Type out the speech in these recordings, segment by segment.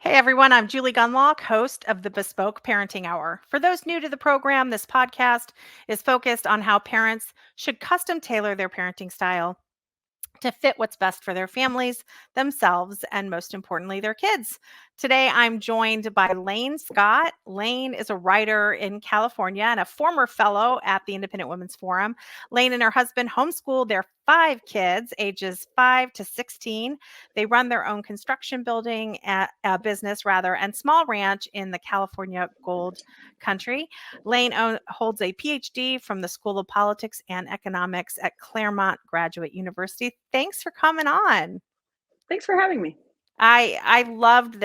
Hey everyone, I'm Julie Gunlock, host of the Bespoke Parenting Hour. For those new to the program, this podcast is focused on how parents should custom tailor their parenting style to fit what's best for their families, themselves, and most importantly, their kids. Today, I'm joined by Lane Scott. Lane is a writer in California and a former fellow at the Independent Women's Forum. Lane and her husband homeschool their 5 kids, ages 5 to 16. They run their own construction building business, and small ranch in the California Gold Country. Lane holds a PhD from the School of Politics and Economics at Claremont Graduate University. Thanks for coming on. Thanks for having me. I loved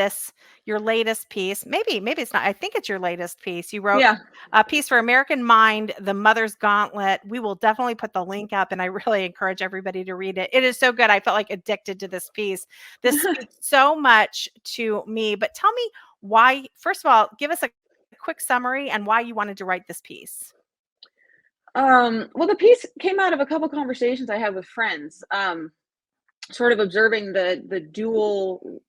your latest piece. Maybe it's not. I think it's your latest piece. You wrote a piece for American Mind, the Mothers Gauntlet. We will definitely put the link up, and I really encourage everybody to read it. It is so good. I felt like addicted to this piece. This speaks so much to me. But tell me why. First of all, give us a quick summary and why you wanted to write this piece. Well, the piece came out of a couple conversations I had with friends, sort of observing the dual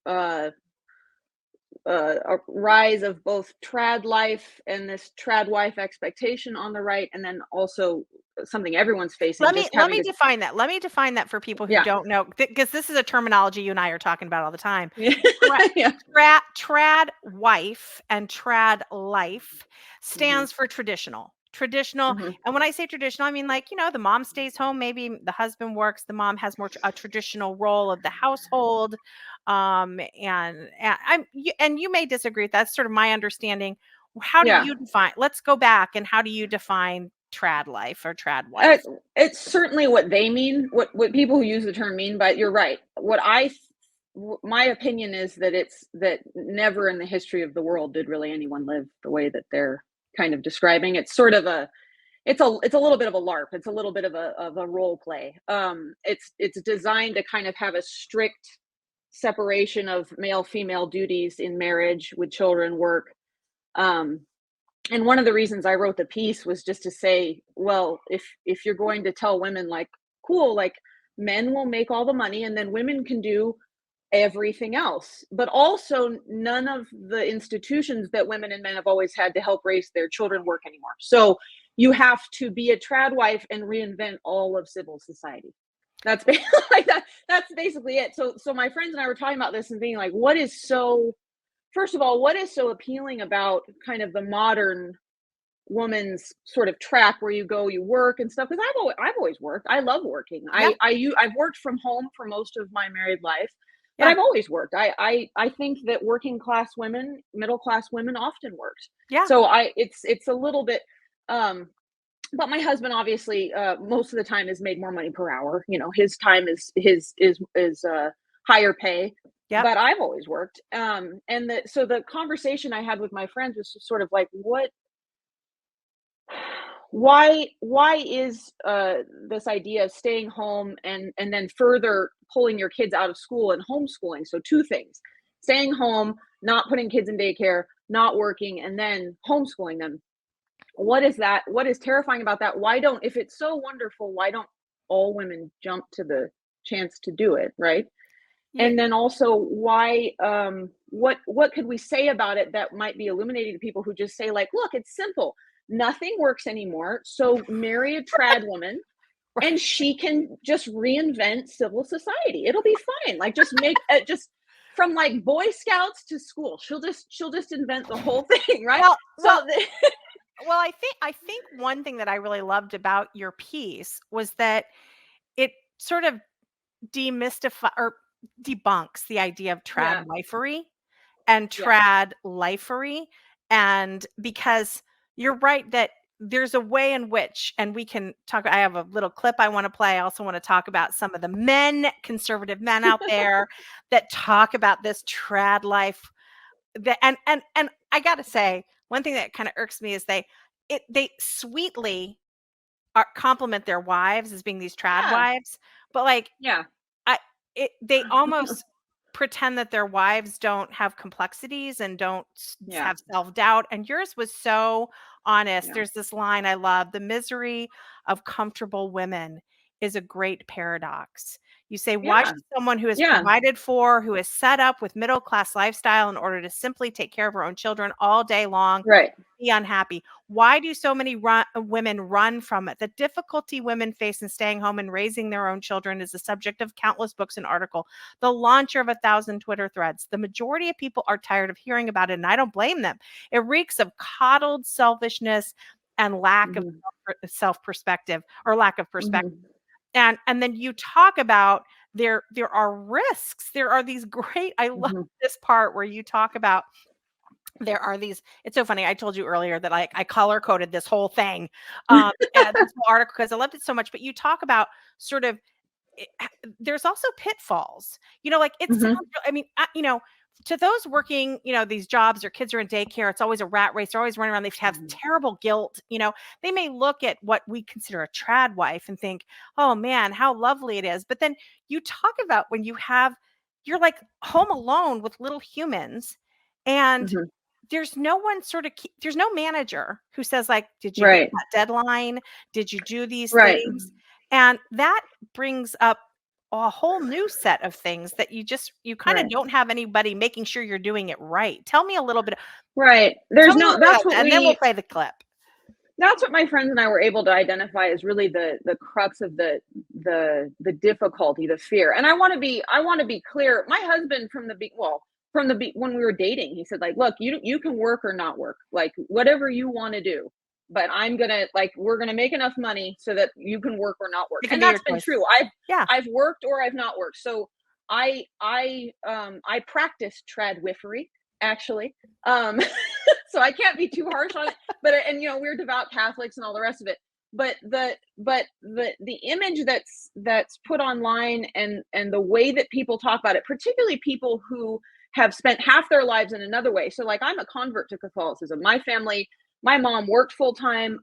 rise of both trad life and this trad wife expectation on the right, and then also something everyone's facing. Let me define that. Let me define that for people who don't know, because this is a terminology you and I are talking about all the time. Trad wife and trad life stands for traditional. And when I say traditional, I mean, like, the mom stays home, maybe the husband works, the mom has more a traditional role of the household. And you may disagree with that. That's sort of my understanding. How do you define? Let's go back, and how do you define trad life or trad wife? It's certainly what they mean, what people who use the term mean, but you're right. My opinion is that never in the history of the world did really anyone live the way that they're kind of describing. It's sort of it's a little bit of a LARP. It's a little bit of a role play. It's designed to kind of have a strict separation of male-female duties in marriage, with children, work. And one of the reasons I wrote the piece was just to say, well, if you're going to tell women, like, cool, like, men will make all the money and then women can do everything else, but also none of the institutions that women and men have always had to help raise their children work anymore. So you have to be a trad wife and reinvent all of civil society. That's basically it. So my friends and I were talking about this and being like, first of all, what is so appealing about kind of the modern woman's sort of track where you go, you work and stuff? Because I've always worked. I love working. I've worked from home for most of my married life. But I've always worked. I think that working class women, middle class women, often worked. Yeah. So it's a little bit, but my husband obviously most of the time has made more money per hour. His time is higher pay. Yeah. But I've always worked. So the conversation I had with my friends was just sort of like, why is this idea of staying home and then further pulling your kids out of school and homeschooling? So 2 things: staying home, not putting kids in daycare, not working, and then homeschooling them. What is that? What is terrifying about that? If it's so wonderful, why don't all women jump to the chance to do it, right? Yeah. And then also, why what could we say about it that might be illuminating to people who just say, like, look, it's simple. Nothing works anymore. So marry a trad woman and she can just reinvent civil society. It'll be fine. Like, just make it just from like Boy Scouts to school. She'll just invent the whole thing, right? Well, I think one thing that I really loved about your piece was that it sort of demystifies or debunks the idea of trad wifery and trad lifery. And because you're right that there's a way in which, and we can talk, I have a little clip I want to play. I also want to talk about some of the conservative men out there that talk about this trad life. And I got to say, one thing that kind of irks me is they sweetly compliment their wives as being these trad wives, but like, they almost pretend that their wives don't have complexities and don't have self-doubt. And yours was so honest. There's this line I love: the misery of comfortable women is a great paradox. You say, why Yeah. should someone who is Yeah. provided for, who is set up with middle-class lifestyle in order to simply take care of her own children all day long, Right. be unhappy? Why do so many women run from it? The difficulty women face in staying home and raising their own children is the subject of countless books and articles, the launcher of 1,000 Twitter threads. The majority of people are tired of hearing about it, and I don't blame them. It reeks of coddled selfishness and lack of self-perspective, or lack of perspective. And then you talk about there are risks. There are these great, I love this part where you talk about there are these, it's so funny. I told you earlier that I color coded this whole thing, and this whole article, because I loved it so much. But you talk about sort of, there's also pitfalls, like it sounds, I mean, to those working, these jobs, their kids are in daycare, it's always a rat race. They're always running around. They have terrible guilt. They may look at what we consider a trad wife and think, oh man, how lovely it is. But then you talk about when you're like home alone with little humans, and there's no one there's no manager who says like, did you hit that deadline? Did you do these things? And that brings up a whole new set of things that you kind of don't have anybody making sure you're doing it right. Tell me a little bit. There's no, that's what and then we'll play the clip. That's what my friends and I were able to identify as really the crux of the difficulty, the fear. And I want to be clear. My husband when we were dating, he said like, look, you can work or not work, like whatever you want to do, but we're gonna make enough money so that you can work or not work. And that's been true. I've worked or I've not worked. So I practice tradwifery, actually. So I can't be too harsh on it, but we're devout Catholics and all the rest of it. But the image that's put online, and the way that people talk about it, particularly people who have spent half their lives in another way. So like, I'm a convert to Catholicism. My family, my mom worked full time.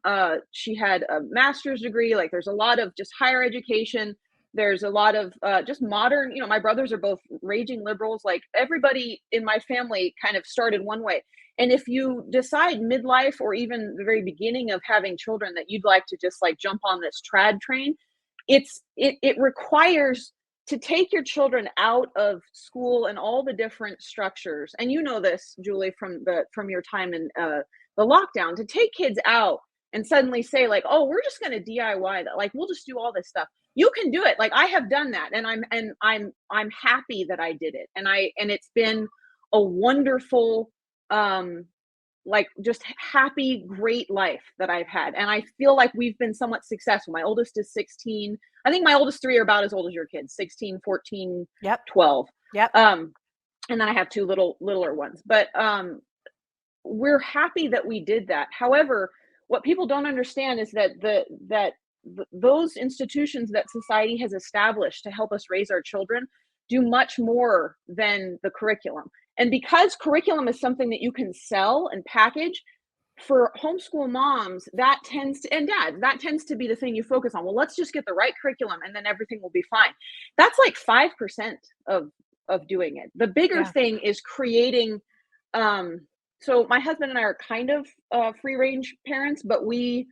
She had a master's degree. Like, there's a lot of just higher education. There's a lot of just modern, my brothers are both raging liberals. Like, everybody in my family kind of started one way. And if you decide midlife, or even the very beginning of having children, that you'd like to just like jump on this trad train, it requires to take your children out of school and all the different structures. And you know this, Julie, from your time in the lockdown, to take kids out and suddenly say like, oh, we're just going to DIY that. Like, we'll just do all this stuff. You can do it. Like, I have done that, and I'm happy that I did it. And it's been a wonderful, like, just happy, great life that I've had. And I feel like we've been somewhat successful. My oldest is 16. I think my oldest three are about as old as your kids, 16, 14, 12. And then I have two littler ones, but, we're happy that we did that. However, what people don't understand is that those institutions that society has established to help us raise our children do much more than the curriculum. And because curriculum is something that you can sell and package, for homeschool moms, and dads, that tends to be the thing you focus on. Well, let's just get the right curriculum and then everything will be fine. That's like 5% of doing it. The bigger thing is creating, so my husband and I are kind of free range parents, but we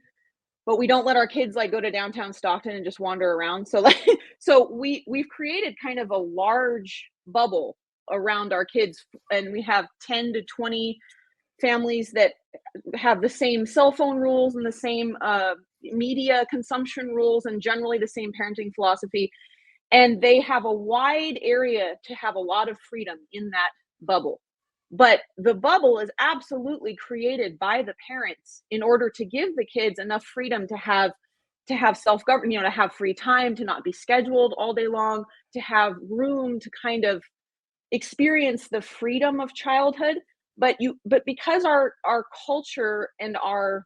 don't let our kids like go to downtown Stockton and just wander around. So we've created kind of a large bubble around our kids, and we have 10 to 20 families that have the same cell phone rules and the same media consumption rules, and generally the same parenting philosophy. And they have a wide area to have a lot of freedom in that bubble. But the bubble is absolutely created by the parents in order to give the kids enough freedom to have self-government, to have free time, to not be scheduled all day long, to have room to kind of experience the freedom of childhood. But because our culture and our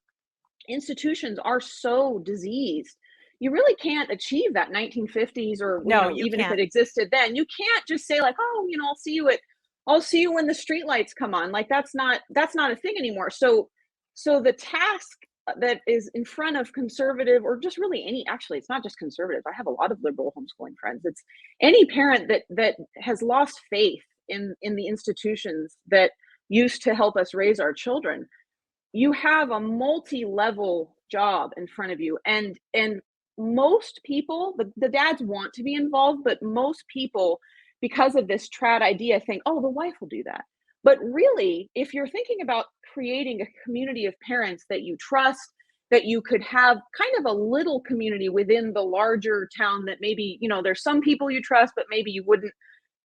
institutions are so diseased, you really can't achieve that 1950s, or even if it existed then. You can't just say like, oh, I'll see you when the streetlights come on. Like, that's not a thing anymore. So the task that is in front of conservative, or just really actually, it's not just conservative. I have a lot of liberal homeschooling friends. It's any parent that has lost faith in the institutions that used to help us raise our children. You have a multi-level job in front of you. And most people, the dads want to be involved, but most people, because of this trad idea, think, oh, the wife will do that. But really, if you're thinking about creating a community of parents that you trust, that you could have kind of a little community within the larger town, that maybe, there's some people you trust, but maybe you wouldn't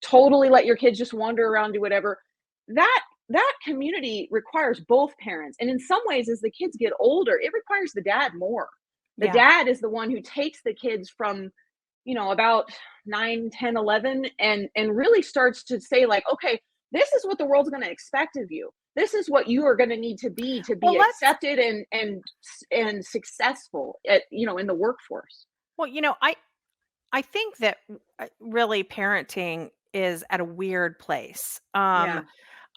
totally let your kids just wander around, do whatever. That community requires both parents. And in some ways, as the kids get older, it requires the dad more. The dad is the one who takes the kids from, about 9, 10, 11, and really starts to say, like, okay, this is what the world's going to expect of you. This is what you are going to need to be accepted and successful at, in the workforce. Well, I think that really parenting is at a weird place. Yeah.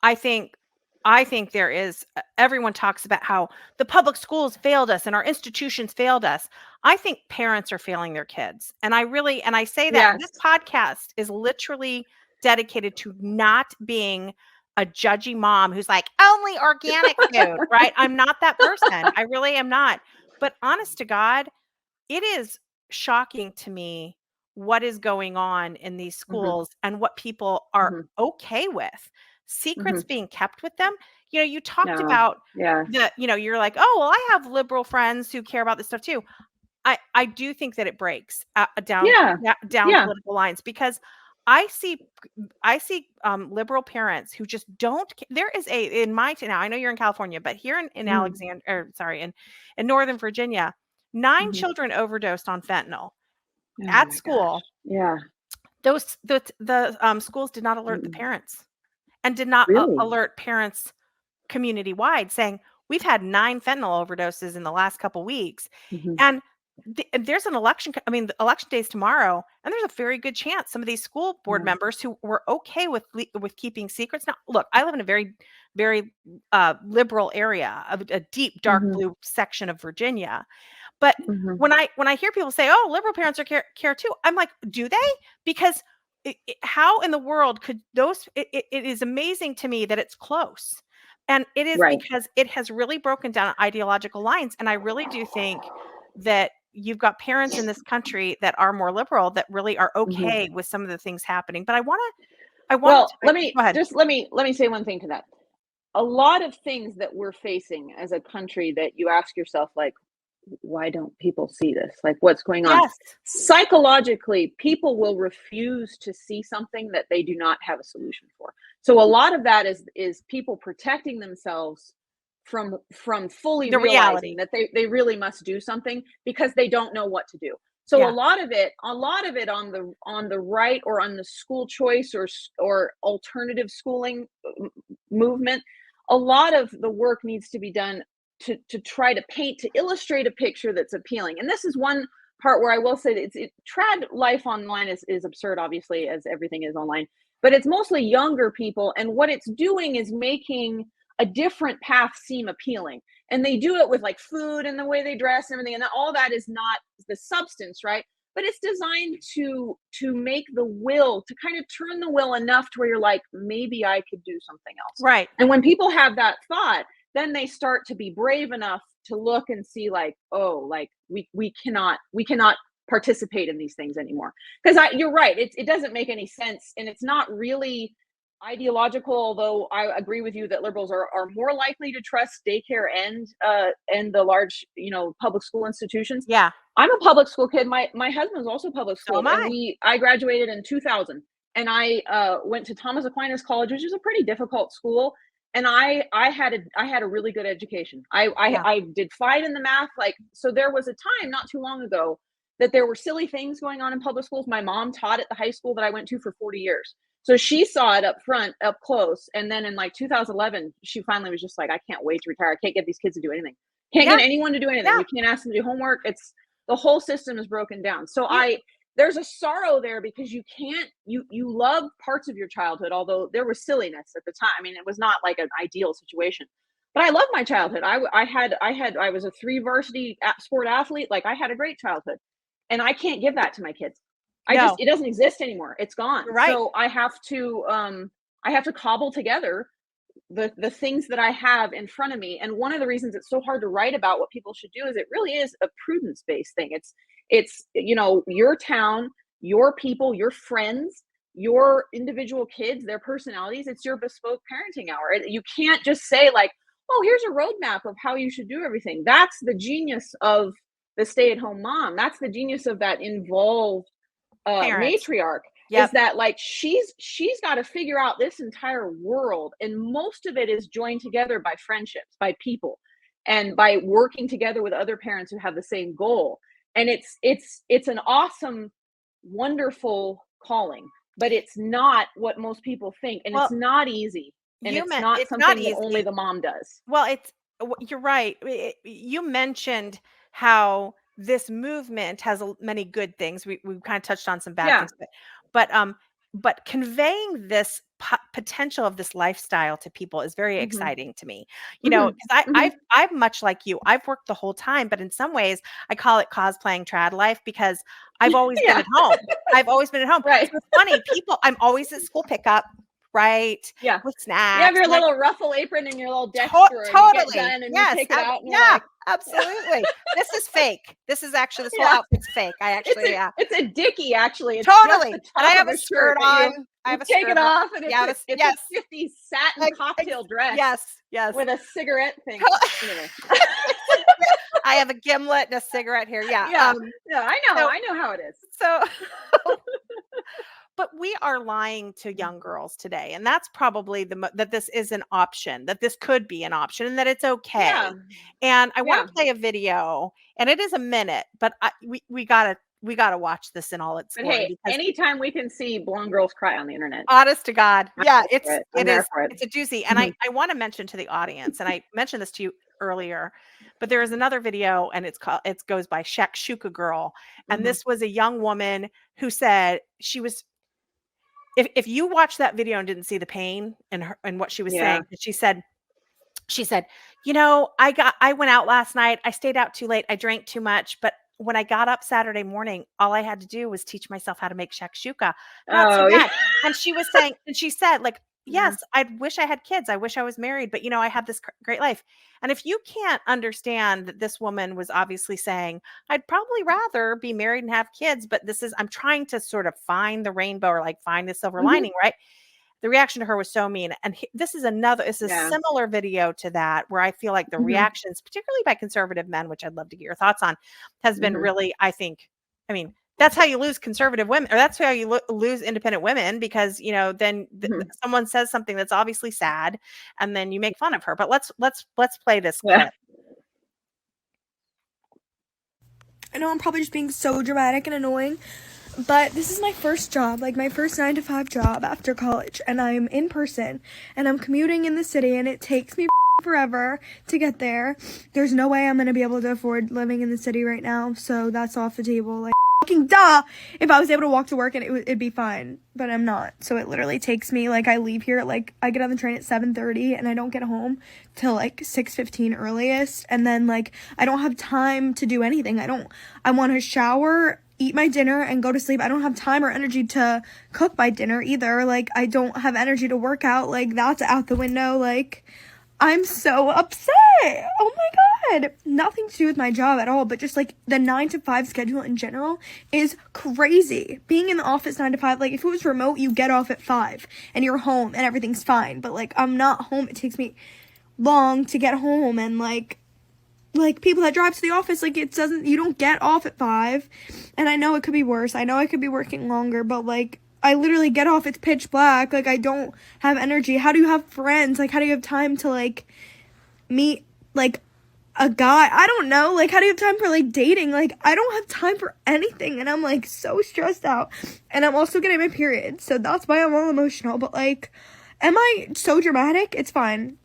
I think there is, everyone talks about how the public schools failed us and our institutions failed us. I think parents are failing their kids. And I say that this podcast is literally dedicated to not being a judgy mom who's like, only organic food, right? I'm not that person. I really am not. But honest to God, it is shocking to me what is going on in these schools and what people are okay with. Secrets being kept with them. You talked about you're like, oh, well, I have liberal friends who care about this stuff too. I do think that it breaks down political lines, because I see liberal parents who just don't. There is in my town. Now I know you're in California, but here in in Northern Virginia, 9 children overdosed on fentanyl at school. Gosh. Yeah. The schools did not alert the parents, and did not alert parents community wide, saying we've had 9 fentanyl overdoses in the last couple weeks, and there's an election. I mean, the election day is tomorrow, and there's a very good chance some of these school board members who were okay with keeping secrets. Now, look, I live in a very, very liberal area of a deep dark blue section of Virginia. But when I hear people say, "Oh, liberal parents are care too," I'm like, "Do they?" Because how in the world could those? It is amazing to me that it's close, and it is because it has really broken down ideological lines. And I really do think that you've got parents in this country that are more liberal, that really are okay with some of the things happening. But let me say one thing to that. A lot of things that we're facing as a country that you ask yourself, like, why don't people see this? Like, what's going on? Yes. Psychologically, people will refuse to see something that they do not have a solution for. So a lot of that is people protecting themselves from fully realizing that they really must do something, because they don't know what to do. So a lot of it on the right, or on the school choice or alternative schooling movement, a lot of the work needs to be done to try to illustrate a picture that's appealing. And this is one part where I will say that trad life online is absurd, obviously, as everything is online, but it's mostly younger people. And what it's doing is making a different path seem appealing. And they do it with like food and the way they dress and everything. And all that is not the substance, right? But it's designed to make the will, to kind of turn the will enough to where you're like, maybe I could do something else. Right. And when people have that thought, then they start to be brave enough to look and see, like, oh, like we cannot participate in these things anymore. Because you're right, it doesn't make any sense, and it's not really ideological. Although I agree with you that liberals are more likely to trust daycare and the large public school institutions. Yeah, I'm a public school kid. My husband was also public school, so and I graduated in 2000, and I went to Thomas Aquinas College, which is a pretty difficult school. And I had a really good education. I did fine in the math. Like, so there was a time not too long ago that there were silly things going on in public schools. My mom taught at the high school that I went to for 40 years. So she saw it up front, up close. And then in like 2011, she finally was just like, I can't wait to retire. I can't get these kids to do anything. Can't get anyone to do anything. You can't ask them to do homework. It's the whole system is broken down. So there's a sorrow there, because you love parts of your childhood, although there was silliness at the time. I mean, it was not like an ideal situation, but I love my childhood. I was a 3 varsity sport athlete. Like, I had a great childhood, and I can't give that to my kids. It doesn't exist anymore. It's gone. Right. So I have to cobble together the things that I have in front of me. And one of the reasons it's so hard to write about what people should do is it really is a prudence-based thing. It's, your town, your people, your friends, your individual kids, their personalities. It's your bespoke parenting hour. You can't just say like, oh, here's a roadmap of how you should do everything. That's the genius of the stay-at-home mom. That's the genius of that involved Parents. matriarch, is Yep. that like she's got to figure out this entire world, and most of it is joined together by friendships, by people, and by working together with other parents who have the same goal. And it's an awesome, wonderful calling, but it's not what most people think, and Well, it's not easy, and it's not it's not something that only easy. the mom does. Well, you're right. You mentioned how this movement has many good things. We kind of touched on some bad Yeah. things, but conveying this potential of this lifestyle to people is very Hmm. exciting to me. Hmm. Because Hmm. I'm much like you. I've worked the whole time, but in some ways, I call it cosplaying trad life because I've always been Yeah. at home. I've always been at home. Right. So it's funny. I'm always at school pickup, right? Yeah. With You have snacks. your And little ruffle apron and your little desk drawer, and you get Totally. done and you Yes. take it out and you're Yeah, like, absolutely. This is fake. This whole yeah, outfit's fake. I actually, yeah, it's a dickie, actually. It's just totally. the And I top have of a a shirt, skirt but on. I you have a take skirt it on. off, and Yeah, it's yes. a 50 satin cocktail dress Yes, yes. with a cigarette thing. Anyway. I have a gimlet and a cigarette here. Yeah. Yeah. Yeah, So, I know how it is. so but we are lying to young girls today, and that's probably that this is an option, that this could be an option, and that it's okay. Yeah. And I want Yeah. to play a video, and it is a minute, but we gotta watch this in all its But glory, hey, because anytime we can see blonde girls cry on the internet, honest to God, I'm yeah, there for it. I'm it there is for it. it's a doozy. And Mhm. I want to mention to the audience, and I mentioned this to you earlier, but there is another video, and it goes by Shuka Girl, and Mhm. this was a young woman who said she was. If you watch that video and didn't see the pain in her and what she was Yeah. saying, she said, I went out last night. I stayed out too late. I drank too much. But when I got up Saturday morning, all I had to do was teach myself how to make shakshuka. Not so Oh, yeah. bad. And she said, like, Yeah. yes, I wish I had kids. I wish I was married, but I have this great life. And if you can't understand that this woman was obviously saying, I'd probably rather be married and have kids, but I'm trying to sort of find the rainbow, or like find the silver Mhm. lining, right? The reaction to her was so mean. And this is a Yeah. similar video to that, where I feel like the Mhm. reactions, particularly by conservative men, which I'd love to get your thoughts on, has been Mhm. really, I think, I mean, that's how you lose conservative women, or that's how you lose independent women, because, then Mhm. someone says something that's obviously sad, and then you make fun of her. But let's play this Yeah. clip. I know I'm probably just being so dramatic and annoying, but this is my first job, like my first 9 to 5 job after college, and I'm in person, and I'm commuting in the city, and it takes me forever to get there. There's no way I'm gonna be able to afford living in the city right now, so that's off the table. Like, fucking duh! If I was able to walk to work, and it'd be fine, but I'm not. So it literally takes me, like, I leave here at, I get on the train at 7:30, and I don't get home till 6:15 earliest, and then I don't have time to do anything. I want to shower, eat my dinner, and go to sleep. I don't have time or energy to cook my dinner either. I don't have energy to work out. That's out the window. I'm so upset. Oh my God. Nothing to do with my job at all, but just the 9 to 5 schedule in general is crazy. Being in the office 9 to 5, if it was remote, you get off at 5 and you're home and everything's fine. But I'm not home. It takes me long to get home, and people that drive to the office, you don't get off at 5. And I know it could be worse. I know I could be working longer, but I literally get off, it's pitch black. I don't have energy. How do you have friends? How do you have time to meet a guy? I don't know. How do you have time for dating? I don't have time for anything, and I'm so stressed out. And I'm also getting my period, so that's why I'm all emotional. But am I so dramatic? It's fine.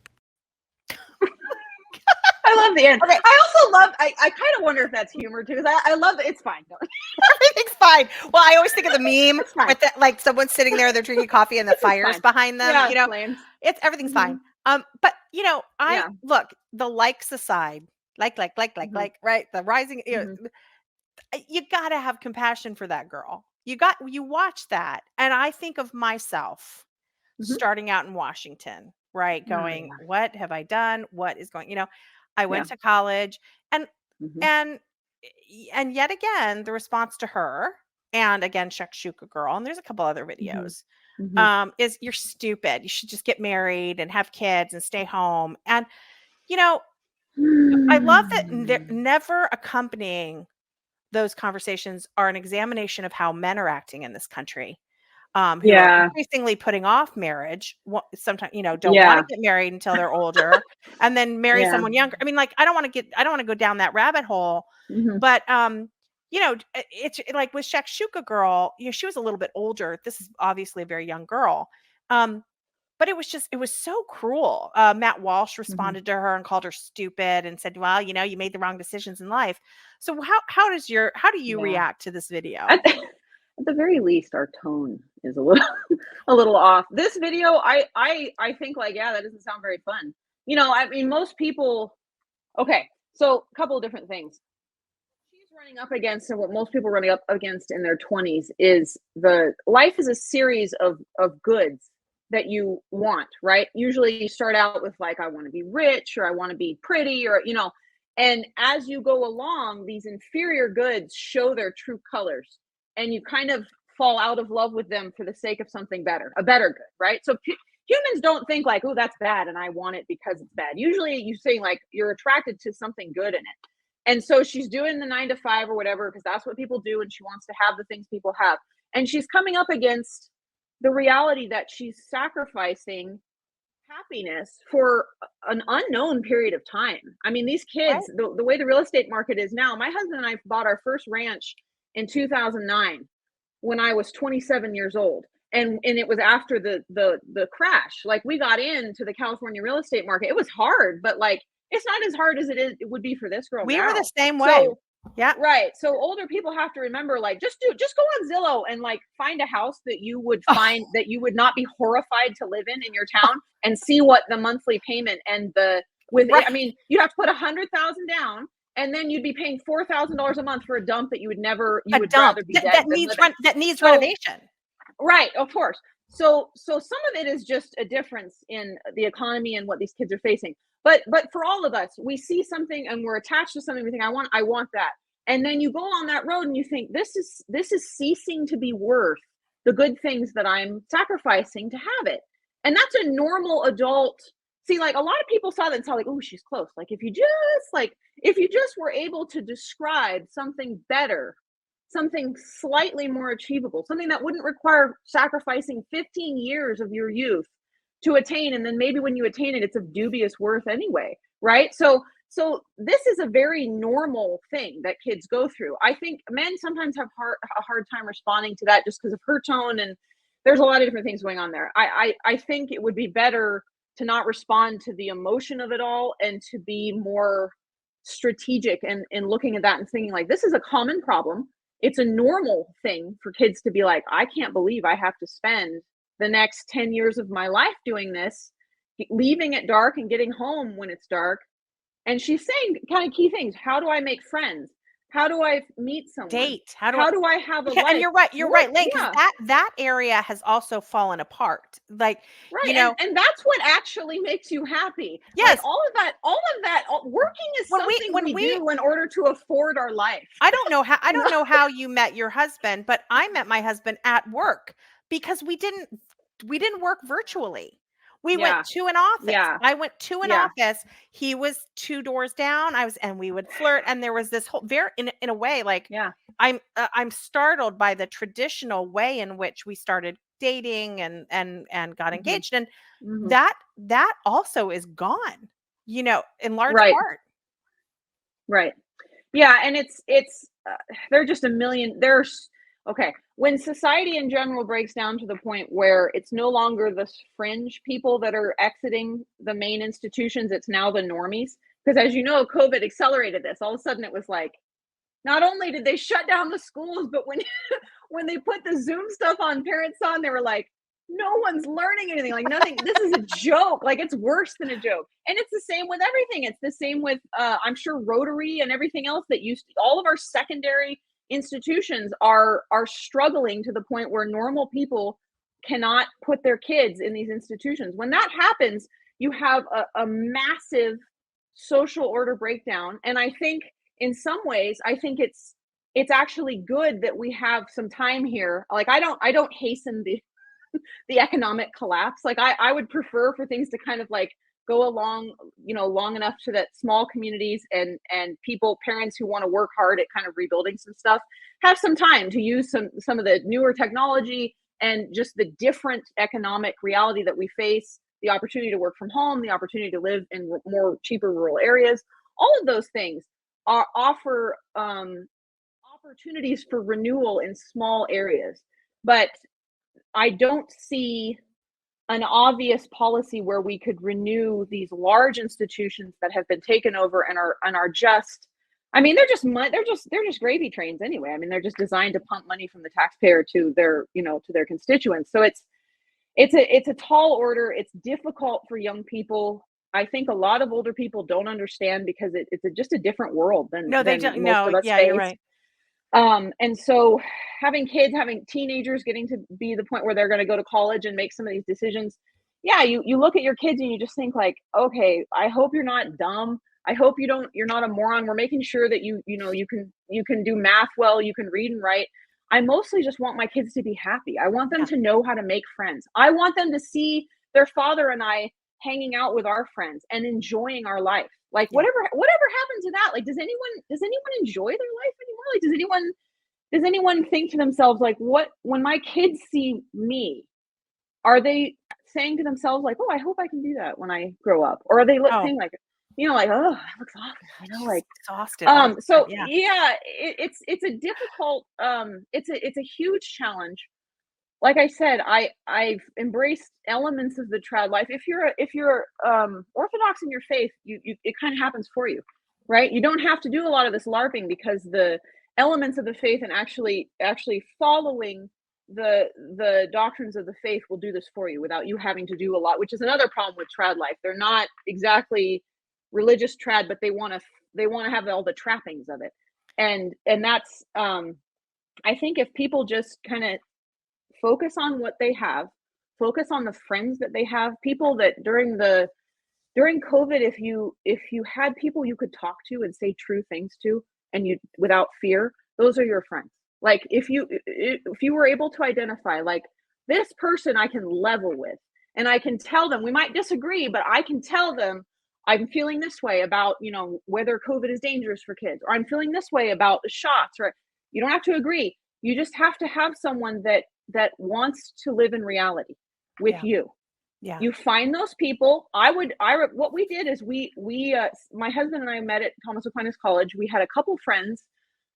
I love the end. Okay. I also love, I kind of wonder if that's humor too, because I love that. It's fine. Everything's fine. Well, I always think of the meme It's fine. with that, someone sitting there, they're drinking coffee, and the fire's fine. behind them. Yeah, flames. Everything's Mhm. fine. But Yeah. look, the likes aside, Mhm. right? The rising, Mhm. you gotta have compassion for that girl. You watch that, and I think of myself Mhm. starting out in Washington, right? Oh, Going, yeah. what have I done? What is going, I Yeah. went to college, and Mhm. and and yet again, the response to her, and again, Shuka girl, and there's a couple other Mhm. videos, Mhm. is you're stupid. You should just get married and have kids and stay home. And, you know, I love that never accompanying those conversations are an examination of how men are acting in this country, who are Yeah. increasingly putting off marriage. Sometimes, don't want Yeah. to get married until they're older, and then marry Yeah. someone younger. I mean, like, I don't want to go down that rabbit hole, Mhm. but it's like with Shuka girl, she was a little bit older. This is obviously a very young girl. But it was so cruel. Matt Walsh Mhm. responded to her and called her stupid and said, well, you made the wrong decisions in life. So how do you Yeah. react to this video? At the very least, our tone is a little a little off. This video, I think, like, yeah, that doesn't sound very fun. I mean, most people. Okay, so a couple of different things. She's running up against, and what most people running up against in their 20s is the life is a series of goods that you want, right? Usually you start out with, like, I want to be rich, or I want to be pretty, or and as you go along, these inferior goods show their true colors, and you kind of fall out of love with them for the sake of something better, a better good, right? So humans don't think like, oh, that's bad and I want it because it's bad. Usually you say, like, you're attracted to something good in it. And so she's doing the 9 to 5 or whatever, because that's what people do, and she wants to have the things people have. And she's coming up against the reality that she's sacrificing happiness for an unknown period of time. I mean, these Right. kids, the way the real estate market is now, my husband and I bought our first ranch in 2009 when I was 27 years old. And it was after the crash. Like, we got into the California real estate market. It was hard, but, like, it's not as hard as it would be for this girl We now. were the same way. So Yeah. right. So older people have to remember, like, just go on Zillow and, like, find a house that you would find that you would not be horrified to live in your town, and see what the monthly payment and Right. I mean, you'd have to put 100,000 down, and then you'd be paying $4,000 a month for a dump that you would rather be dead that than needs living. that needs So, renovation. right, of course. So some of it is just a difference in the economy and what these kids are facing. But for all of us, we see something and we're attached to something. We think, I want that. And then you go on that road and you think, this is ceasing to be worth the good things that I'm sacrificing to have it. And that's a normal adult. See, like, a lot of people saw that and saw, like, oh, she's close. Like, if you just were able to describe something better, something slightly more achievable, something that wouldn't require sacrificing 15 years of your youth to attain, and then maybe when you attain it, it's of dubious worth anyway, right? So this is a very normal thing that kids go through. I think men sometimes have a hard time responding to that just because of her tone, and there's a lot of different things going on there. I think it would be better to not respond to the emotion of it all, and to be more strategic and looking at that and thinking, like, this is a common problem. It's a normal thing for kids to be like, I can't believe I have to spend the next 10 years of my life doing this, leaving it dark and getting home when it's dark. And she's saying kind of key things. How do I make friends? How do I meet someone? Date. How do I have a life? And you're right, Lane, because Yeah. that area has also fallen apart. Like, Right. And that's what actually makes you happy. Yes. Like, all of that, working is something we do in order to afford our life. I don't know how you met your husband, but I met my husband at work, because we didn't work virtually. We went to an office. Yeah. I went to an office. He was 2 doors down. And we would flirt, and there was this whole very in a way, like, I'm startled by the traditional way in which we started dating and got engaged, and that also is gone, in large part. Right. Yeah, and it's there are just a million. Okay, when society in general breaks down to the point where it's no longer the fringe people that are exiting the main institutions, it's now the normies. Because, as you know, COVID accelerated this. All of a sudden, it was like, not only did they shut down the schools, but when they put the Zoom stuff on, parents on, they were like, no one's learning anything. Like, nothing. This is a joke. Like, it's worse than a joke. And it's the same with everything. It's the same with, I'm sure, Rotary and everything else that all of our secondary institutions are struggling to the point where normal people cannot put their kids in these institutions. When that happens, you have a massive social order breakdown. And I think in some ways, I think it's actually good that we have some time here. Like, I don't hasten the economic collapse. Like, I would prefer for things to kind of like go along, long enough so that small communities and parents who want to work hard at kind of rebuilding some stuff have some time to use some of the newer technology and just the different economic reality that we face, the opportunity to work from home, the opportunity to live in more cheaper rural areas. All of those things offer opportunities for renewal in small areas. But I don't see an obvious policy where we could renew these large institutions that have been taken over and are just, I mean, they're just gravy trains anyway. I mean, they're just designed to pump money from the taxpayer to their constituents. So it's a tall order. It's difficult for young people. I think a lot of older people don't understand because it's just a different world than they don't. Most of us yeah, face. you're right. And so having teenagers getting to be the point where they're going to go to college and make some of these decisions. Yeah. You look at your kids and you just think like, okay, I hope you're not dumb. I hope you're not a moron. We're making sure that you can do math well, you can read and write. I mostly just want my kids to be happy. I want them to know how to make friends. I want them to see their father and I hanging out with our friends and enjoying our life. Like whatever happened to that? Like, does anyone enjoy their life anymore? Like, does anyone think to themselves, like, when my kids see me, are they saying to themselves like, oh, I hope I can do that when I grow up? Or are they saying like, like, oh, that looks awful, like exhausted. So yeah, it's a difficult, it's a huge challenge. Like I said, I've embraced elements of the trad life. If you're Orthodox in your faith, it kind of happens for you, right? You don't have to do a lot of this LARPing because the elements of the faith and actually following the doctrines of the faith will do this for you without you having to do a lot, which is another problem with trad life. They're not exactly religious trad, but they want to have all the trappings of it, and that's I think if people just kind of focus on what they have, focus on the friends that they have, people that during COVID, if you had people you could talk to and say true things to, and you without fear, those are your friends. Like if you were able to identify like this person I can level with, and I can tell them, we might disagree, but I can tell them I'm feeling this way about, whether COVID is dangerous for kids, or I'm feeling this way about the shots, or you don't have to agree. You just have to have someone that wants to live in reality with you. Yeah. You find those people. What we did is we my husband and I met at Thomas Aquinas College. We had a couple friends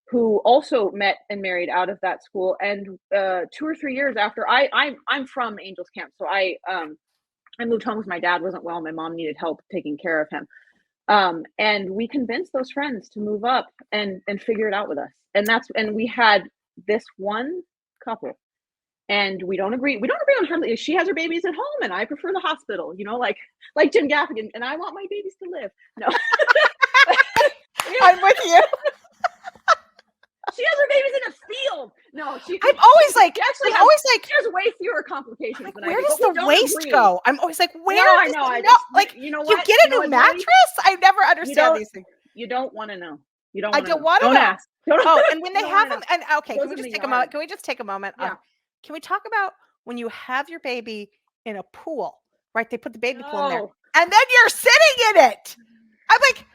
who also met and married out of that school. And 2 or 3 years after, I'm from Angels Camp, so I moved home because my dad wasn't well. My mom needed help taking care of him. And we convinced those friends to move up and figure it out with us. And we had this one couple, and we don't agree on how she has her babies at home and I prefer the hospital, like Jim Gaffigan, and I want my babies to live. No. I'm with you. She has her babies in a field. No, I'm always like, she has way fewer complications like, than where I do. does the waste go? I'm always like, where? No, I know. Like, you know you what? get a new mattress? I never understand these things. You don't want to know. You don't. I don't want to know. Ask. And when they have them, and okay, Goes can we in just the take a yard. moment? Can we just take a moment? Yeah. Can we talk about when you have your baby in a pool, right? They put the baby pool in there, Oh. and then you're sitting in it. I'm like,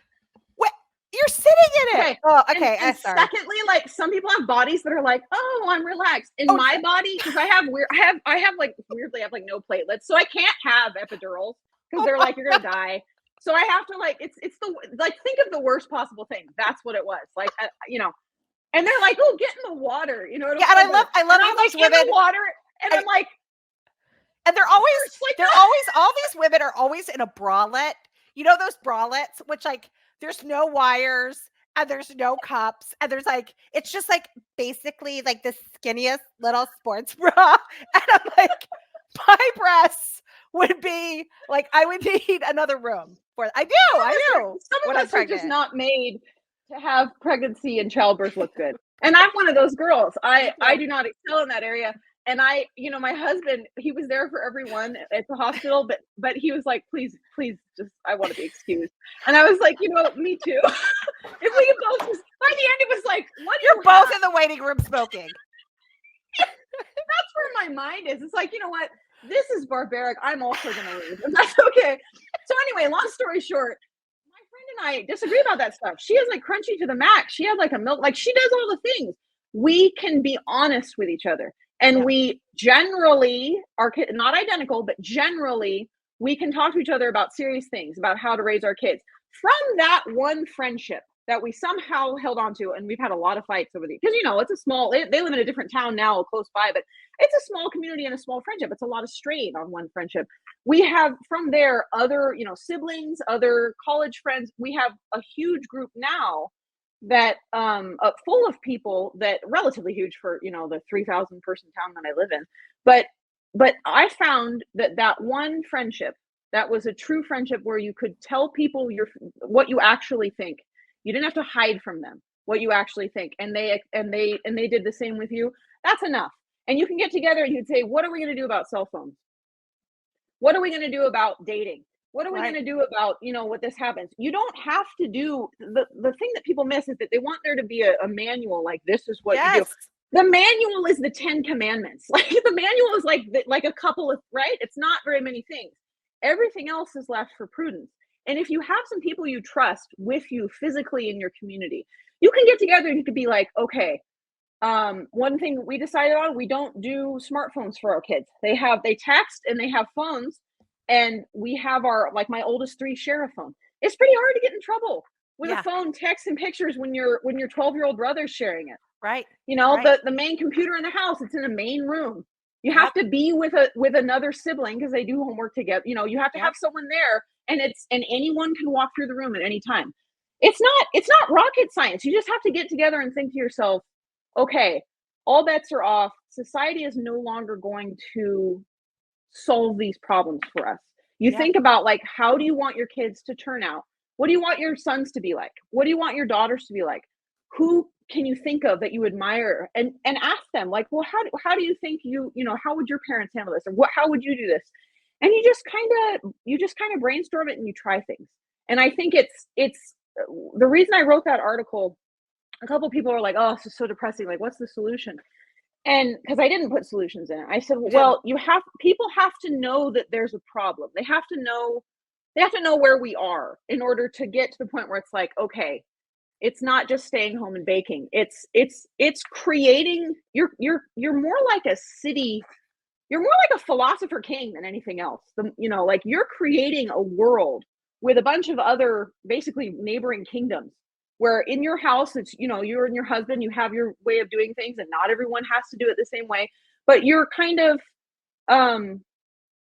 what? You're sitting in it. Okay. Oh, okay. And Sorry. secondly, like some people have bodies that are like, oh, I'm relaxed. In my body, because I have weirdly no platelets, so I can't have epidurals because they're like, you're gonna die. So I have to it's think of the worst possible thing. That's what it was. Like, and they're like, oh, get in the water. Yeah, and I love and how I'm like those women in the water, and I'm like, and all these women are always in a bralette. You know those bralettes, which like there's no wires and there's no cups and there's like it's just like basically like the skinniest little sports bra. And I'm like, my breasts would be like I would need another room for. I do. Some of us are just not made to have pregnancy and childbirth look good. And I'm one of those girls. I do not excel in that area. And I, my husband, he was there for everyone at the hospital, but he was like, please, just, I want to be excused. And I was like, me too. If we could both just, by the end, it was like, what do You're you both have? in the waiting room smoking. That's where my mind is. It's like, you know what? This is barbaric. I'm also going to leave. And that's okay. So anyway, long story short, my friend and I disagree about that stuff. She has like crunchy to the max. She has like a milk, like she does all the things. We can be honest with each other. And we generally are not identical, but generally we can talk to each other about serious things, about how to raise our kids. From that one friendship that we somehow held on to, and we've had a lot of fights over the, because it's a small, they live in a different town now close by, but it's a small community and a small friendship. It's a lot of strain on one friendship. We have from there other, siblings, other college friends. We have a huge group now that full of people, that relatively huge for the 3,000 person town that I live in. But I found that one friendship, that was a true friendship where you could tell people what you actually think. You didn't have to hide from them what you actually think, and they did the same with you. That's enough. And you can get together and you'd say, what are we going to do about cell phones? What are we going to do about dating? What are we going to do about, what this happens? You don't have to do the thing that people miss is that they want there to be a manual, like this is what you do. The manual is the 10 commandments. Like the manual is like a couple of, right? It's not very many things. Everything else is left for prudence. And if you have some people you trust with you physically in your community, you can get together and you could be like, okay, one thing we decided on, we don't do smartphones for our kids. They text and they have phones, and we have like my oldest 3 share a phone. It's pretty hard to get in trouble with a phone, text, and pictures when your 12-year-old brother's sharing it. Right. The main computer in the house, it's in a main room. You have to be with another sibling because they do homework together. You have to have someone there, and anyone can walk through the room at any time. It's not rocket science. You just have to get together and think to yourself, okay, all bets are off. Society is no longer going to solve these problems for us. You think about, like, how do you want your kids to turn out? What do you want your sons to be like? What do you want your daughters to be like? Who can you think of that you admire, and ask them, like, well, how do you think how would your parents handle this, or how would you do this? And you just kind of brainstorm it and you try things. And I think it's the reason I wrote that article. A couple of people are like, oh, this is so depressing. Like, what's the solution? And because I didn't put solutions in it, I said, well, people have to know that there's a problem. They have to know where we are in order to get to the point where it's like, okay, it's not just staying home and baking. It's creating, you're more like a city. You're more like a philosopher king than anything else. Like you're creating a world with a bunch of other basically neighboring kingdoms, where in your house, it's, you and your husband, you have your way of doing things, and not everyone has to do it the same way, but you're kind of,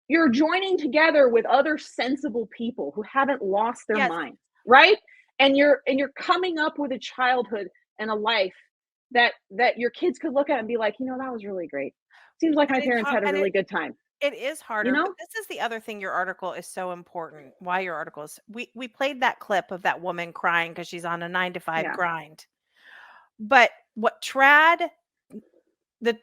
you're joining together with other sensible people who haven't lost their minds, right? And you're coming up with a childhood and a life that your kids could look at and be like, that was really great. Seems like my parents had a really good time. It is harder. But this is the other thing. Your article is so important. Why your article is, we played that clip of that woman crying because she's on a 9-to-5 grind. But what the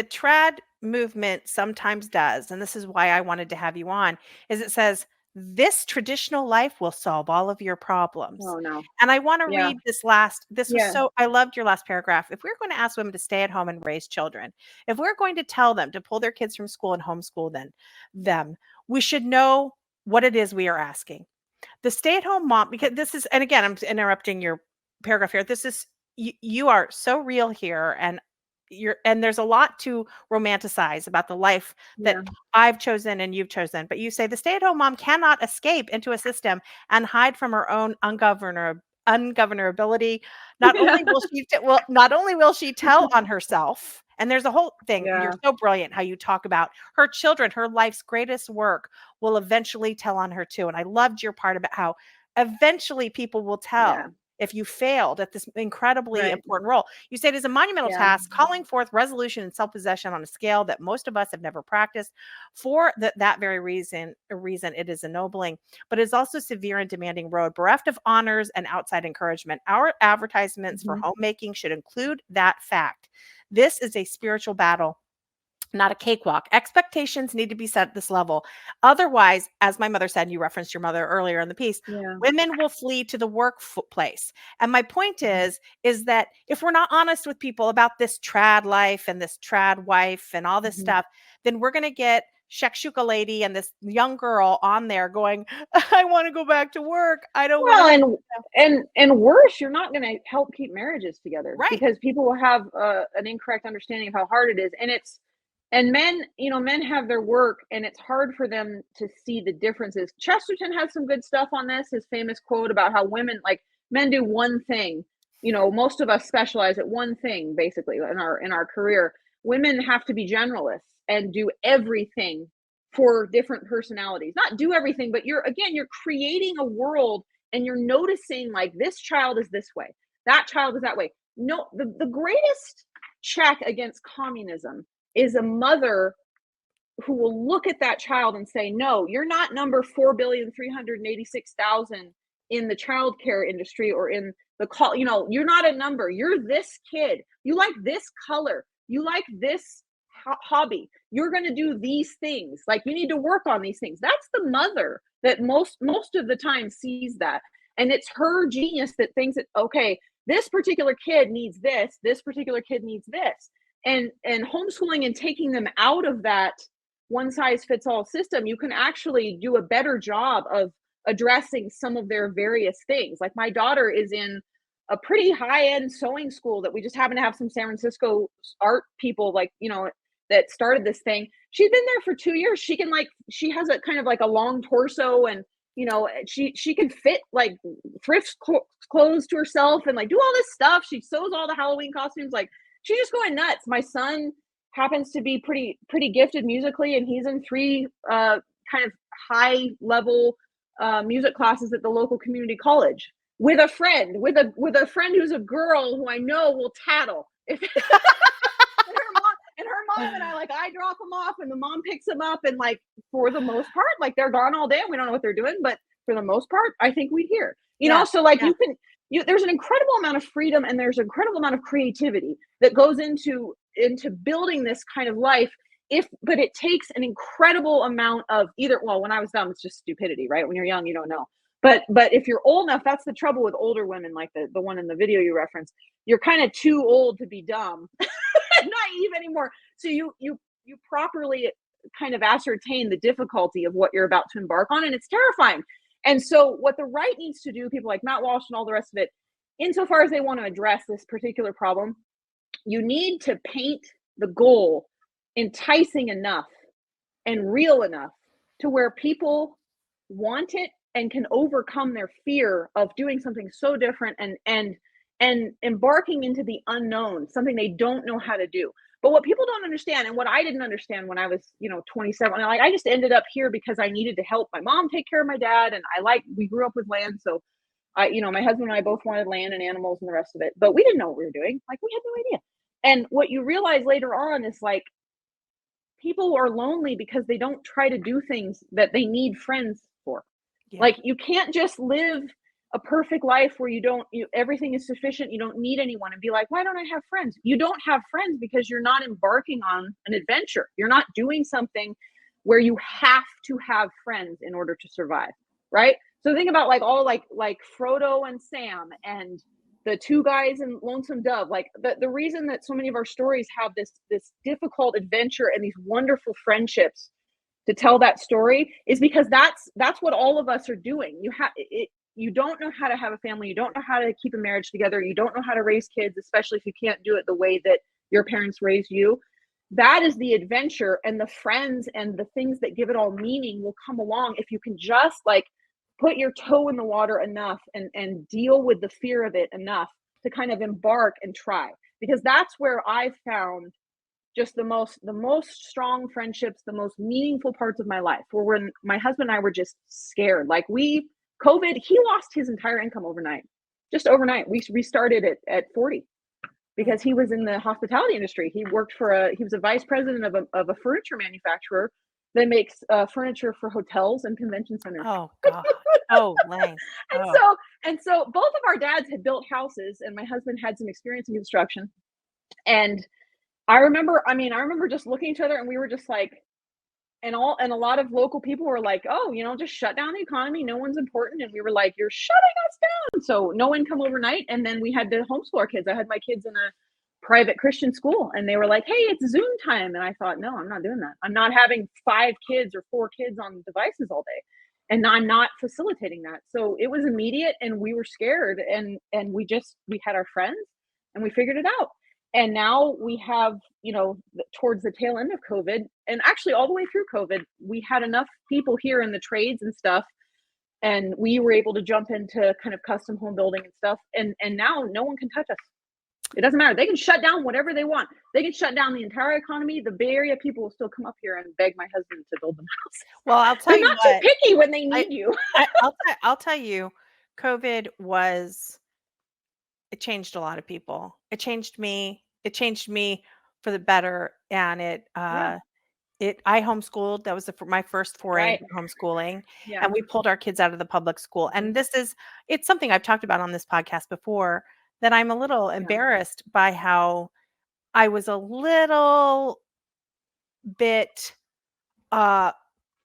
trad movement sometimes does, and this is why I wanted to have you on, is it says this traditional life will solve all of your problems. Oh no. And I want to read this was so, I loved your last paragraph. If we're going to ask women to stay at home and raise children, if we're going to tell them to pull their kids from school and homeschool them, we should know what it is we are asking. The stay-at-home mom, because this is, and again, I'm interrupting your paragraph here. This is, you are so real here, and there's a lot to romanticize about the life that I've chosen and you've chosen. But you say the stay-at-home mom cannot escape into a system and hide from her own ungovernability. Not only will she tell on herself, and there's a whole thing. You're so brilliant how you talk about her children, her life's greatest work will eventually tell on her too. And I loved your part about how eventually people will tell. If you failed at this incredibly important role. You say it is a monumental task, calling forth resolution and self-possession on a scale that most of us have never practiced. For that very reason, it is ennobling, but it's also severe and demanding road, bereft of honors and outside encouragement. Our advertisements for homemaking should include that fact. This is a spiritual battle not a cakewalk. Expectations need to be set at this level. Otherwise, as my mother said, you referenced your mother earlier in the piece, Yeah. women will flee to the workplace. And my point is that if we're not honest with people about this trad life and this trad wife and all this stuff, then we're going to get Shuka lady and this young girl on there going, I want to go back to work. I don't want to. Well, and worse, you're not going to help keep marriages together, Right. because people will have an incorrect understanding of how hard it is. And men, men have their work, and it's hard for them to see the differences. Chesterton has some good stuff on this, his famous quote about how men do one thing. Most of us specialize at one thing, basically, in our career. Women have to be generalists and do everything for different personalities. Not do everything, but you're creating a world, and you're noticing, like, this child is this way, that child is that way. No, the greatest check against communism is a mother who will look at that child and say, no, you're not number 4,386,000 in the childcare industry or in the call. You're not a number. You're this kid. You like this color. You like this hobby. You're going to do these things. Like, you need to work on these things. That's the mother that most of the time sees that. And it's her genius that thinks that, okay, this particular kid needs this. This particular kid needs this. And homeschooling and taking them out of that one size fits all system, you can actually do a better job of addressing some of their various things. Like, my daughter is in a pretty high end sewing school that we just happen to have some San Francisco art people, that started this thing. She's been there for 2 years. She has a kind of like a long torso, and she can fit like thrift clothes to herself and like do all this stuff. She sews all the Halloween costumes. Like, she's just going nuts. My son happens to be pretty gifted musically, and he's in 3 kind of high level music classes at the local community college with a friend who's a girl who I know will tattle if and her mom and I drop them off, and the mom picks them up, and like, for the most part, like, they're gone all day and we don't know what they're doing, but for the most part, I think we'd hear, so like, there's an incredible amount of freedom, and there's an incredible amount of creativity that goes into building this kind of life. But it takes an incredible amount of when I was dumb, it's just stupidity, right? When you're young, you don't know. But if you're old enough, that's the trouble with older women, like the one in the video you referenced. You're kind of too old to be dumb, naive anymore. So you properly kind of ascertain the difficulty of what you're about to embark on, and it's terrifying. And so what the right needs to do, people like Matt Walsh and all the rest of it, insofar as they want to address this particular problem, you need to paint the goal enticing enough and real enough to where people want it and can overcome their fear of doing something so different and embarking into the unknown, something they don't know how to do. But what people don't understand, and what I didn't understand when I was, 27, I just ended up here because I needed to help my mom take care of my dad. And we grew up with land. So my husband and I both wanted land and animals and the rest of it, but we didn't know what we were doing. Like, we had no idea. And what you realize later on is, like, people are lonely because they don't try to do things that they need friends for. Yeah. Like, you can't just live a perfect life where everything is sufficient. You don't need anyone and be like, why don't I have friends? You don't have friends because you're not embarking on an adventure. You're not doing something where you have to have friends in order to survive. Right. So think about like Frodo and Sam and the 2 guys in Lonesome Dove. Like, the reason that so many of our stories have this difficult adventure and these wonderful friendships to tell that story is because that's what all of us are doing. You don't know how to have a family. You don't know how to keep a marriage together. You don't know how to raise kids, especially if you can't do it the way that your parents raised you. That is the adventure, and the friends and the things that give it all meaning will come along if you can just put your toe in the water enough and deal with the fear of it enough to kind of embark and try. Because that's where I've found just the most strong friendships, the most meaningful parts of my life, where when my husband and I were just scared. Like, COVID, he lost his entire income overnight. Just overnight. We restarted at 40 because he was in the hospitality industry. He worked he was a vice president of a furniture manufacturer that makes furniture for hotels and convention centers. Oh, God. Oh, Lane. And so both of our dads had built houses, and my husband had some experience in construction. And I remember just looking at each other and we were just like, and a lot of local people were like, oh, just shut down the economy. No one's important. And we were like, you're shutting us down. So no one come overnight. And then we had to homeschool our kids. I had my kids in a private Christian school and they were like, hey, it's Zoom time. And I thought, no, I'm not doing that. I'm not having 5 kids or 4 kids on devices all day. And I'm not facilitating that. So it was immediate and we were scared and we had our friends and we figured it out. And now we have, towards the tail end of COVID, and actually all the way through COVID, we had enough people here in the trades and stuff. And we were able to jump into kind of custom home building and stuff. And now no one can touch us. It doesn't matter. They can shut down whatever they want. They can shut down the entire economy. The Bay Area people will still come up here and beg my husband to build them houses. Well, I'll tell They're you not what, too picky when they need you. I'll tell you, COVID it changed a lot of people. It changed me. It changed me for the better. And I homeschooled. That was my first foray into homeschooling. Yeah. And we pulled our kids out of the public school. And it's something I've talked about on this podcast before, that I'm a little embarrassed by how I was a little bit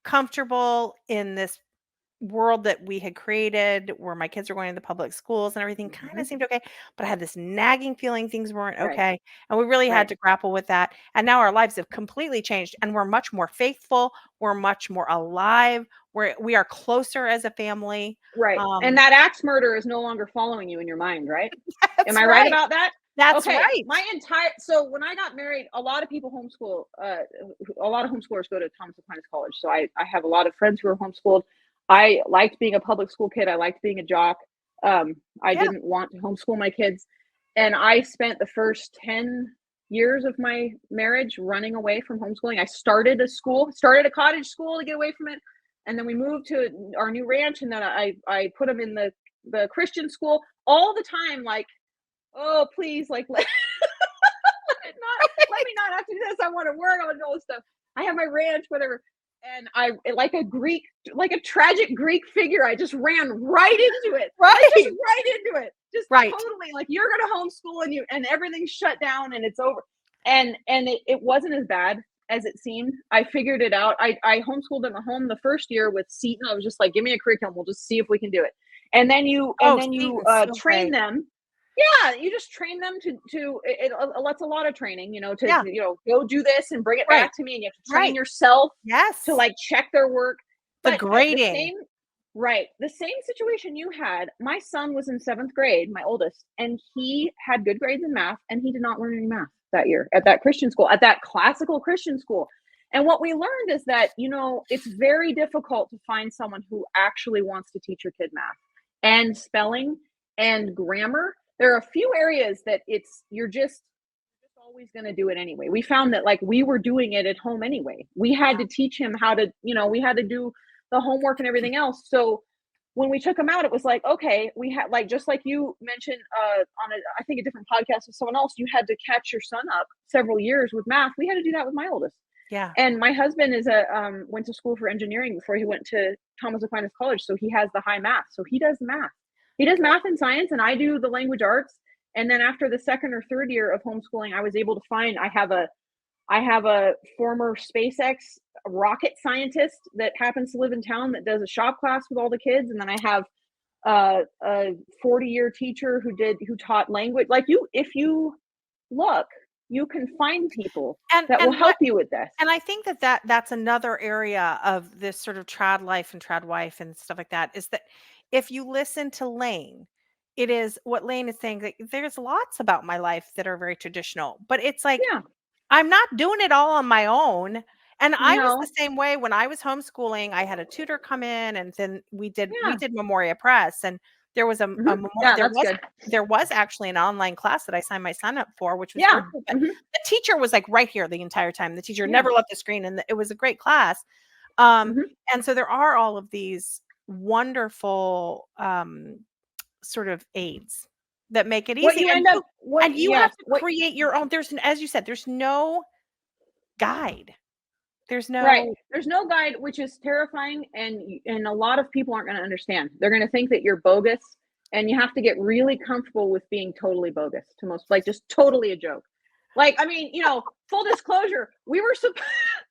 comfortable in this world that we had created where my kids were going to the public schools and everything kind of seemed okay, but I had this nagging feeling things weren't okay. And we really had to grapple with that. And now our lives have completely changed and we're much more faithful. We're much more alive. We are closer as a family. Right. And that axe murder is no longer following you in your mind, right? Am I right about that? That's right. So when I got married, a lot of people homeschool, a lot of homeschoolers go to Thomas Aquinas College. So I have a lot of friends who are homeschooled. I liked being a public school kid. I liked being a jock. I didn't want to homeschool my kids. And I spent the first 10 years of my marriage running away from homeschooling. I started a cottage school to get away from it. And then we moved to our new ranch. And then I put them in the Christian school all the time. Like, oh, please, like, let me not have to do this. I want to work. I want to do all this stuff. I have my ranch, whatever. And I, like a tragic Greek figure, I just ran right into it. Totally like, you're going to homeschool and everything's shut down and it's over. And it wasn't as bad as it seemed. I figured it out. I homeschooled in the home the first year with Seton. I was just like, give me a curriculum. We'll just see if we can do it. And then you train them. Yeah, you just train them that's a lot of training, go do this and bring it back to me. And you have to train yourself to like check their work. The grading. The same situation you had. My son was in 7th grade, my oldest, and he had good grades in math and he did not learn any math that year at that Christian school, at that classical Christian school. And what we learned is that, it's very difficult to find someone who actually wants to teach your kid math and spelling and grammar. There are a few areas that you're just always going to do it anyway. We found that like we were doing it at home anyway. We had to teach him how to, we had to do the homework and everything else. So when we took him out, it was like, okay, we had like, just like you mentioned on I think a different podcast with someone else, you had to catch your son up several years with math. We had to do that with my oldest. Yeah. And my husband went to school for engineering before he went to Thomas Aquinas College. So he has the high math. So he does math. He does math and science, and I do the language arts. And then after the 2nd or 3rd year of homeschooling, I was able to find, I have a former SpaceX rocket scientist that happens to live in town that does a shop class with all the kids. And then I have a 40-year teacher who taught language. Like if you look, you can find people that will help you with this. And I think that's another area of this sort of trad life and trad wife and stuff like that, is that if you listen to Lane, it is what Lane is saying, that there's lots about my life that are very traditional, but it's like, I'm not doing it all on my own. And I was the same way when I was homeschooling. I had a tutor come in, and then we did Memoria Press, and there was there was actually an online class that I signed my son up for, which was very cool. But the teacher was like right here the entire time. The teacher never left the screen, and it was a great class. And so there are all of these wonderful sort of aids that make it easy. You have to create your own. As you said, there's no guide. There's no guide, which is terrifying, and a lot of people aren't going to understand. They're going to think that you're bogus, and you have to get really comfortable with being totally bogus, just totally a joke. Like, I mean, full disclosure, I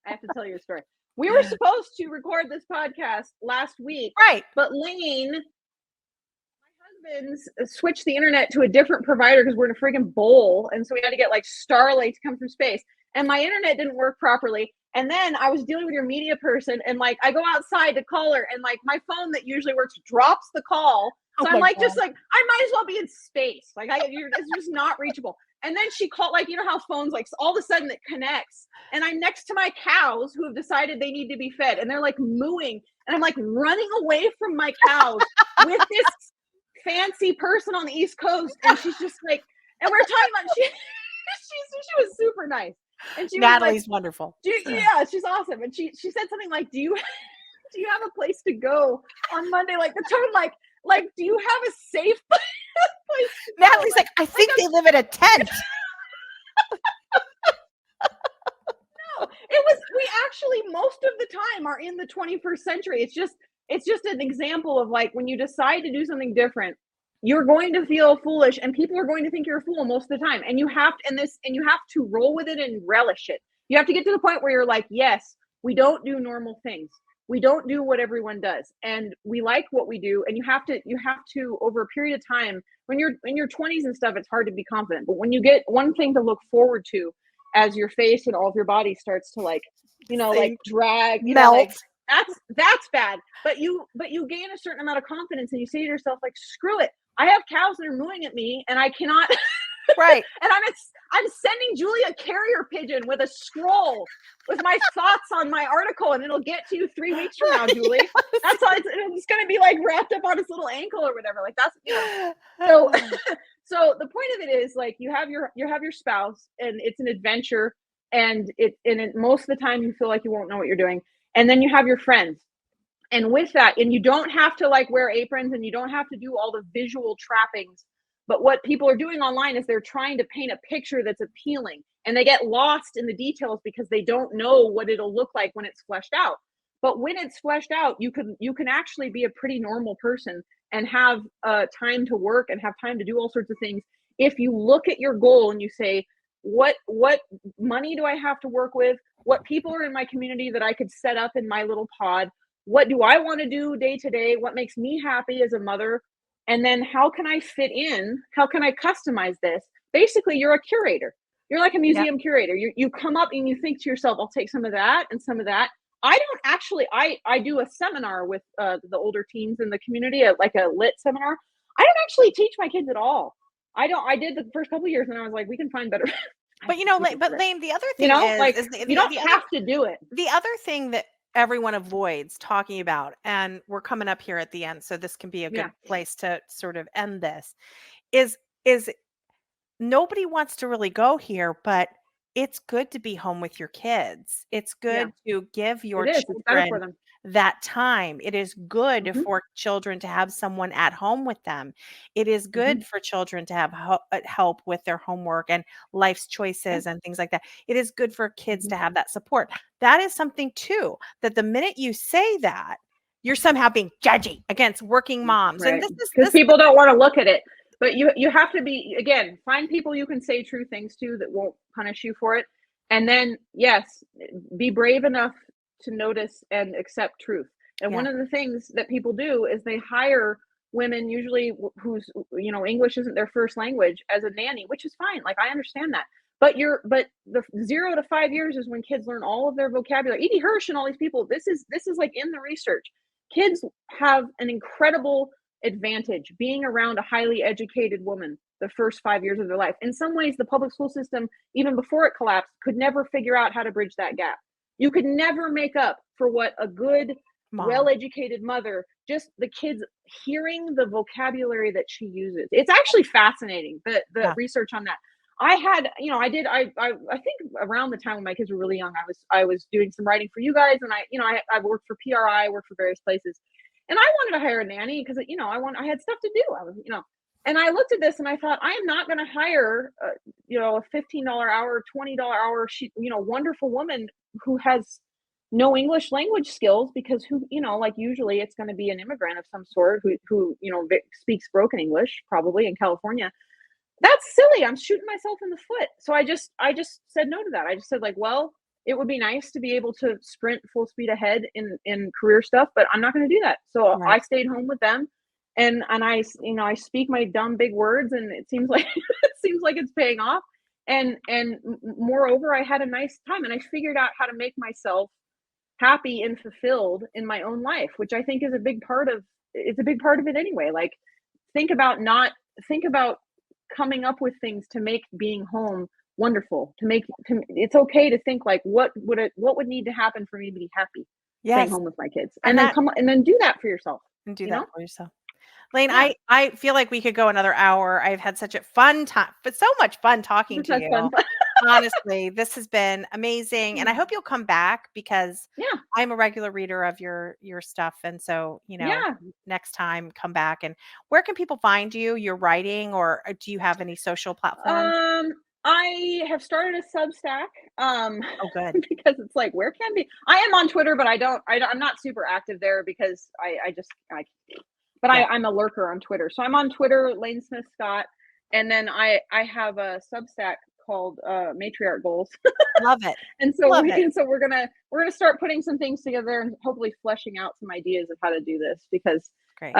have to tell you a story. We were supposed to record this podcast last week, Right. but Lane, my husband's switched the internet to a different provider because we're in a freaking bowl. And so we had to get like Starlight to come from space. And my internet didn't work properly. And then I was dealing with your media person, and like I go outside to call her, and like my phone that usually works drops the call. So I'm like, just like, I might as well be in space. Like it's just not reachable. And then she called, like, how phones, like all of a sudden it connects, and I'm next to my cows who have decided they need to be fed, and they're like mooing, and I'm like running away from my cows with this fancy person on the East Coast. And she's just like, and we're talking about, she was super nice. And she Natalie's was like, wonderful. Yeah, she's awesome. And she said something like, do you have a place to go on Monday? Like the tone, like, do you have a safe place? Natalie's like, I think they live in a tent. No, we actually, most of the time are in the 21st century. It's just an example of like, when you decide to do something different, you're going to feel foolish, and people are going to think you're a fool most of the time. And you have to roll with it and relish it. You have to get to the point where you're like, yes, we don't do normal things. We don't do what everyone does, and we like what we do. And you have to over a period of time, when you're in your 20s and stuff, it's hard to be confident. But when you get one thing to look forward to, as your face and all of your body starts to like, like drag, melt. Like, that's bad. But you gain a certain amount of confidence, and you say to yourself, like, screw it. I have cows that are mooing at me, and I cannot. Right. And I'm sending Julie a carrier pigeon with a scroll with my thoughts on my article, and it'll get to you 3 weeks from now, Julie. Yes. That's all. It's going to be like wrapped up on its little ankle or whatever. Like that's, So, so the point of it is, like, you have your spouse, and it's an adventure, and most of the time you feel like you won't know what you're doing, and then you have your friends. And with that, and you don't have to like wear aprons, and you don't have to do all the visual trappings. But what people are doing online is they're trying to paint a picture that's appealing, and they get lost in the details because they don't know what it'll look like when it's fleshed out. But when it's fleshed out, you can actually be a pretty normal person and have time to work and have time to do all sorts of things. If you look at your goal and you say, what money do I have to work with? What people are in my community that I could set up in my little pod? What do I want to do day to day? What makes me happy as a mother? And then how can I fit in? How can I customize this? Basically, you're a curator. You're like a museum curator. You come up and you think to yourself, I'll take some of that and some of that. I don't actually, I do a seminar with the older teens in the community, like a lit seminar. I don't actually teach my kids at all. I did the first couple of years, and I was like, we can find better. But Lane, the other thing is you don't have to do it. The other thing that everyone avoids talking about, and we're coming up here at the end, so this can be a good place to sort of end this, is nobody wants to really go here, but it's good to be home with your kids. It's good to give your children that time. It is good for children to have someone at home with them. It is good for children to have help with their homework and life's choices and things like that. It is good for kids to have that support. That is something too, that the minute you say that, you're somehow being judgy against working moms. Right. And this is because people don't want to look at it. But you have to be, again, find people you can say true things to that won't punish you for it. And then, yes, be brave enough to notice and accept truth. And one of the things that people do is they hire women, usually whose, English isn't their first language, as a nanny, which is fine. Like, I understand that. But the 0 to 5 years is when kids learn all of their vocabulary. Edie Hirsch and all these people, this is like in the research. Kids have an incredible advantage being around a highly educated woman the first 5 years of their life. In some ways, the public school system, even before it collapsed, could never figure out how to bridge that gap. You could never make up for what a good, well-educated mother, just the kids hearing the vocabulary that she uses. It's actually fascinating, the research on that. I had, I think around the time when my kids were really young, I was doing some writing for you guys, and I worked for PRI, worked for various places. And I wanted to hire a nanny because, I had stuff to do. And I looked at this and I thought, I am not going to hire, a $15 hour, $20 hour, wonderful woman who has no English language skills, because usually it's going to be an immigrant of some sort who speaks broken English, probably in California. that's silly. I'm shooting myself in the foot. So I just said no to that. I just said like, well, it would be nice to be able to sprint full speed ahead in career stuff, but I'm not going to do that. So I Right. stayed home with them, and I speak my dumb big words, and it seems like it seems like it's paying off. And moreover, I had a nice time, and I figured out how to make myself happy and fulfilled in my own life, which I think is a big part of it's a big part of it anyway. Like think about not think about coming up with things to make being home wonderful, it's okay to think like what would need to happen for me to be happy staying Yes. home with my kids, And and then that come and then do that for yourself, and do you that know? for yourself. Lane, Yeah. I feel like we could go another hour. I've had such a fun time, but so much fun talking This to has fun. you. Honestly, this has been amazing, and I hope you'll come back because Yeah. I'm a regular reader of your stuff, and so, Yeah. next time come back. And where can people find you? You're writing, or do you have any social platforms? I have started a Substack, Oh, good. because it's like, where can be? I am on Twitter, but I'm not super active there because but Yeah. I'm a lurker on Twitter. So I'm on Twitter, Lane Smith Scott, and then I have a Substack called Matriarch Goals, Love it. and so Love it. we're gonna start putting some things together and hopefully fleshing out some ideas of how to do this, because Great.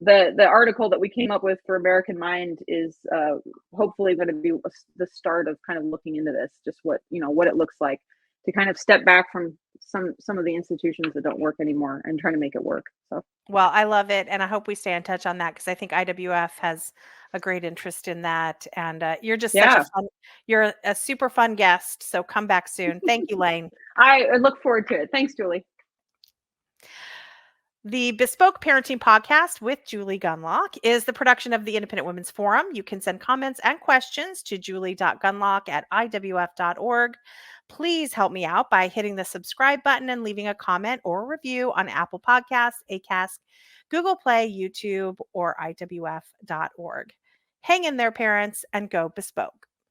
the article that we came up with for American Mind is hopefully going to be the start of kind of looking into this, just what it looks like to kind of step back from some of the institutions that don't work anymore and trying to make it work. So Well, I love it, and I hope we stay in touch on that because I think IWF has a great interest in that, and you're just such a yeah, fun you're a super fun guest, so come back soon. Thank you, Lane. I look forward to it. Thanks, Julie. The Bespoke Parenting Podcast with Julie Gunlock is the production of the Independent Women's Forum. You can send comments and questions to julie.gunlock@iwf.org. Please help me out by hitting the subscribe button and leaving a comment or review on Apple Podcasts, Acast, Google Play, YouTube, or iwf.org. Hang in there, parents, and go bespoke.